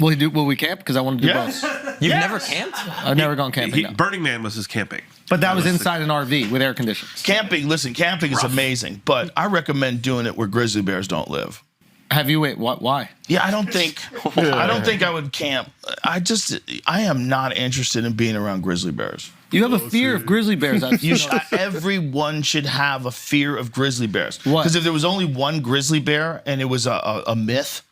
Will we camp? Because I want to do both. You've never camped? I've never gone camping. No. Burning Man was his camping. But that was inside an RV with air conditions. Camping is amazing, but I recommend doing it where grizzly bears don't live. Have you? Wait, what? Why? Yeah, I don't think I would camp. I am not interested in being around grizzly bears. You have a fear of grizzly bears. Everyone should have a fear of grizzly bears. What? Because if there was only one grizzly bear and it was a myth,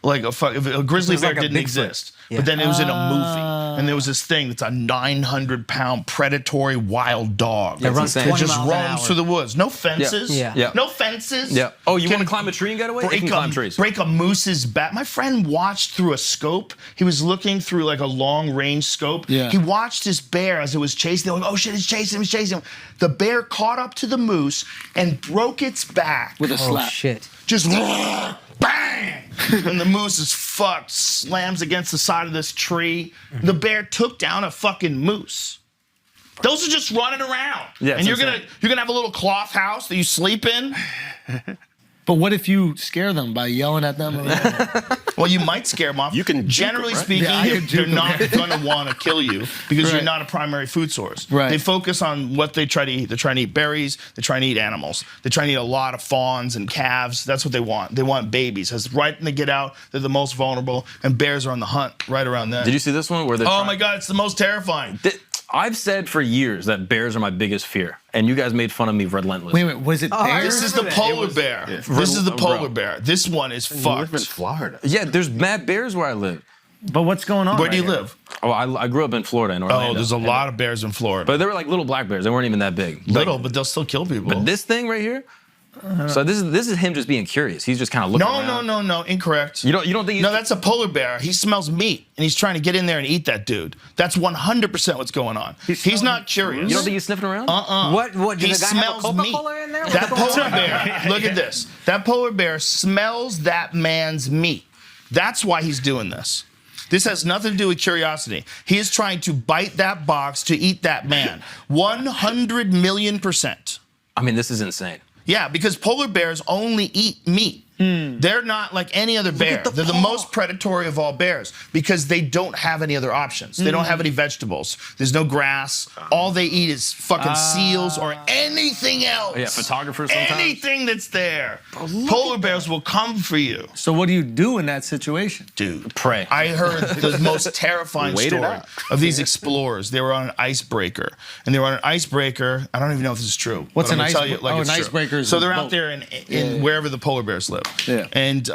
like if a grizzly bear like a didn't Bigfoot. exist, but then it was in a movie, and there was this thing that's a 900-pound predatory wild dog That runs 20 just miles an hour. roams through the woods. No fences. Yeah. No fences. Yeah. Oh, you want to climb a tree and get away? You can climb trees. Break a moose's back. My friend watched through a scope. He was looking through like a long-range scope. Yeah. He watched this bear as it was chasing him. Oh, shit, it's chasing him. The bear caught up to the moose and broke its back. With a Oh, slap. shit. Just bang! And the moose is fucked, slams against the side of this tree. The bear took down a fucking moose. Those are just running around. Yeah, and you're insane. gonna have a little cloth house that you sleep in. But what if you scare them by yelling at them? Well, you might scare them off. You can juke generally them, right? speaking, Yeah, I can they're juke them. not going to want to kill you because you're Right. not a primary food source. Right. They focus on what they try to eat. They're trying to eat berries. They're trying to eat animals. They're trying to eat a lot of fawns and calves. That's what they want. They want babies. As right when they get out, they're the most vulnerable, and bears are on the hunt right around then. Did you see this one? Where they're Oh my God, it's the most terrifying. I've said for years that bears are my biggest fear, and you guys made fun of me relentlessly. Wait, was it I bears? This is the polar bear. This is the polar bear. This one is You live in fucked. Florida. Yeah, there's mad bears where I live. But what's going on? Where do you right here? live? Oh, I grew up in Florida, in Orlando. Oh, there's a lot of bears in Florida. But they were like little black bears. They weren't even that big. Little, but they'll still kill people. But this thing right here. So this is him just being curious. He's just kind of looking around. No, incorrect. You don't think he's... No, that's a polar bear. He smells meat, and he's trying to get in there and eat that dude. That's 100% what's going on. He's not curious. You don't think he's sniffing around? What? Did He the guy have a smells meat. Coca-Cola in there? That polar bear, look at this. That polar bear smells that man's meat. That's why he's doing this. This has nothing to do with curiosity. He is trying to bite that box to eat that man. 100 million%. I mean, this is insane. Yeah, because polar bears only eat meat. They're not like any other bear. They're the most predatory of all bears because they don't have any other options. They don't have any vegetables. There's no grass. All they eat is fucking seals or anything else. Yeah, photographers sometimes. Anything that's there. Polar bears will come for you. So what do you do in that situation? Dude. Pray. I heard the most terrifying Wait it story out. of these explorers. They were on an icebreaker. And they were on an icebreaker. I don't even know if this is true. What's but I'm an gonna tell you ice- like oh, it's an true. icebreaker is So a they're boat. out there in wherever the polar bears live. Yeah. And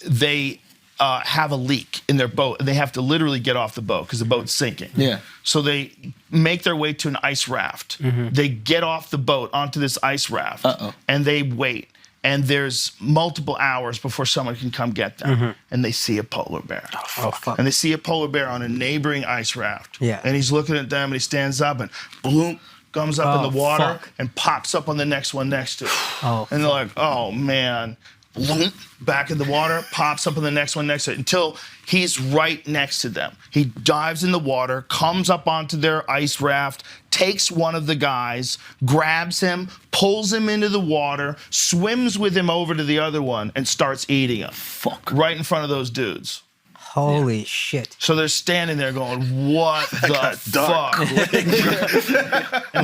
they have a leak in their boat. And they have to literally get off the boat because the boat's sinking. Yeah. So they make their way to an ice raft. They get off the boat onto this ice raft. And they wait. And there's multiple hours before someone can come get them. And they see a polar bear. Oh, fuck. And they see a polar bear on a neighboring ice raft. Yeah. And he's looking at them and he stands up and bloom, comes up in Oh, the water fuck. and pops up on the next one next to it. Oh, And they're like, oh man. Bloom, back in the water, pops up on the next one next to it until he's right next to them. He dives in the water, comes up onto their ice raft, takes one of the guys, grabs him, pulls him into the water, swims with him over to the other one, and starts eating him. Fuck. Right in front of those dudes. Holy shit. So they're standing there going, what the fuck? And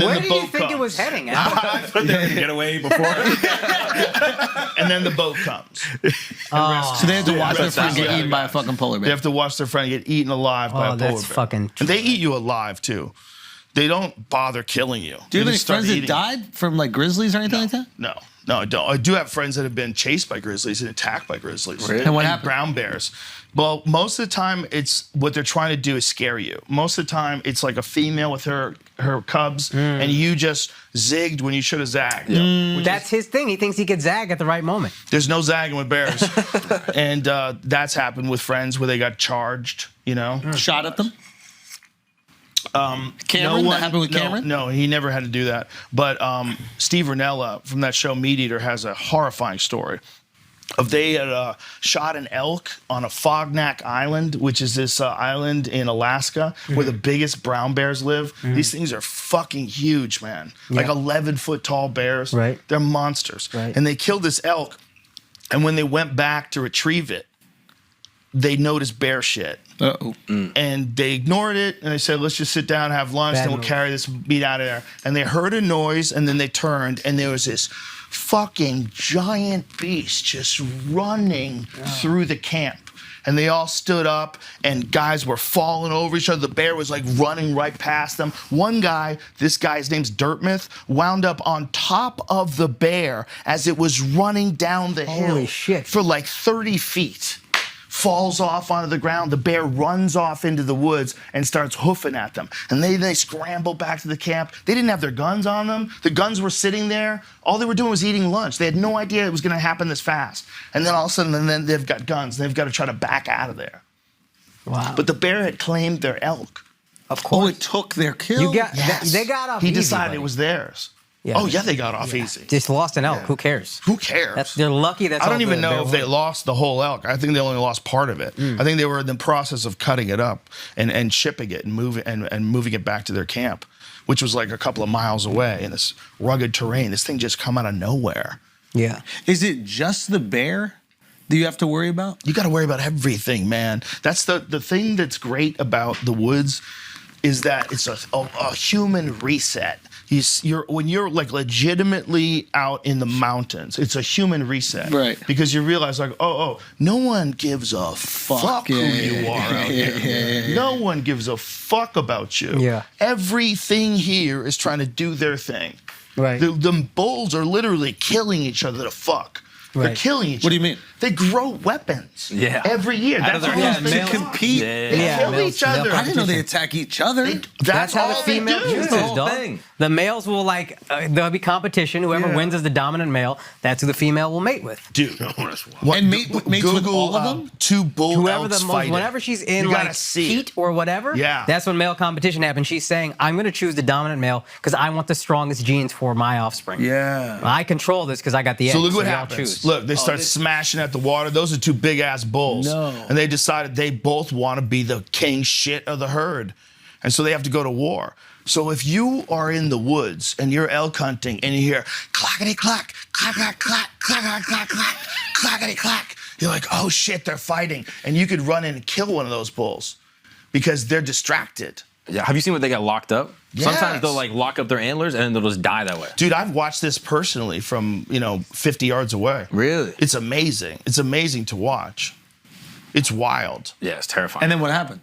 then Where the do you boat think it comes. was heading? Al? Get away before. And then the boat comes. So they had to watch their rest friend of get the eaten by a guys. fucking polar They bear. have to watch their friend get eaten alive by a Oh, polar that's bear. fucking... And they eat you alive too. They don't bother killing you. Do you have They any just start friends that eating died from like grizzlies or anything like that? you. No, I don't. I do have friends that have been chased by grizzlies and attacked by grizzlies. Really? And what happened? Brown bears. Well, most of the time, it's what they're trying to do is scare you. Most of the time, it's like a female with her cubs, and you just zigged when you should have zagged. That's his thing. He thinks he could zag at the right moment. There's no zagging with bears, and that's happened with friends where they got charged. You know, Shot at them? Cameron? That happened with Cameron? No, he never had to do that. But Steve Ranella from that show Meat Eater has a horrifying story. Of they had shot an elk on a Fognak Island, which is this island in Alaska where the biggest brown bears live. These things are fucking huge, man. Like 11-foot tall bears. Right. They're monsters. Right. And they killed this elk. And when they went back to retrieve it, they noticed bear shit. Uh-oh. And they ignored it, and they said, let's just sit down, have lunch, Bad then we'll move. carry this meat out of there. And they heard a noise, and then they turned, and there was this fucking giant beast just running through the camp. And they all stood up, and guys were falling over each other. The bear was like running right past them. One guy, this guy's name's Dirtmouth, wound up on top of the bear as it was running down the hill Holy shit. for like 30 feet. Falls off onto the ground. The bear runs off into the woods and starts hoofing at them. And they scramble back to the camp. They didn't have their guns on them. The guns were sitting there. All they were doing was eating lunch. They had no idea it was going to happen this fast. And then all of a sudden, then they've got guns. They've got to try to back out of there. Wow. But the bear had claimed their elk. of Oh, course. it took their kill? You got Yes. they got off. He easy, decided buddy. it was theirs. Yeah. Oh, yeah, they got off easy. Just lost an elk. Yeah. Who cares? Who cares? They're lucky. That's I don't all even the know bear if they won. lost the whole elk. I think they only lost part of it. I think they were in the process of cutting it up and shipping it and moving it back to their camp, which was like a couple of miles away in this rugged terrain. This thing just come out of nowhere. Yeah. Is it just the bear that you have to worry about? You got to worry about everything, man. That's the thing that's great about the woods is that it's a human reset. When you're like legitimately out in the mountains, it's a human reset. Right. Because you realize like, no one gives a fuck who you are out here. No one gives a fuck about you. Yeah. Everything here is trying to do their thing. Right. The bulls are literally killing each other to fuck. They're Right. killing each other. What do you mean? They grow weapons. Yeah. Every year. Out of That's their all heads. they To do. compete? They Yeah, kill males- each male other. I didn't know they attack each other. That's how all the female they do. chooses, the whole dog. thing. The males will there'll be competition. Whoever Yeah. wins as the dominant male, that's who the female will mate with. Dude. And mates with all of them? Two bull Whoever elks the most, fighting. whenever she's in You gotta like see heat it. or whatever, Yeah. that's when male competition happens. She's saying, "I'm going to choose the dominant male because I want the strongest genes for my offspring. Yeah. I control this because I got the edge." So look what y'all happens. choose. Look, they start smashing at the water. Those are two big ass bulls. No. And they decided they both want to be the king shit of the herd. And so they have to go to war. So if you are in the woods and you're elk hunting and you hear clackety clack, clack, clack, clack, clack, clack, clack, clack, clackety clack, you're like, oh shit, they're fighting. And you could run in and kill one of those bulls because they're distracted. Yeah. Have you seen when they get locked up? Yes. Sometimes they'll like lock up their antlers and then they'll just die that way. Dude, I've watched this personally from, 50 yards away. Really? It's amazing. It's amazing to watch. It's wild. Yeah, it's terrifying. And then what happened?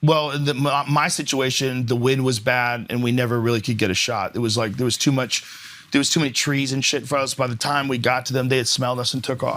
Well, in my situation, the wind was bad and we never really could get a shot. It was like there was too many trees and shit for us. By the time we got to them, they had smelled us and took off.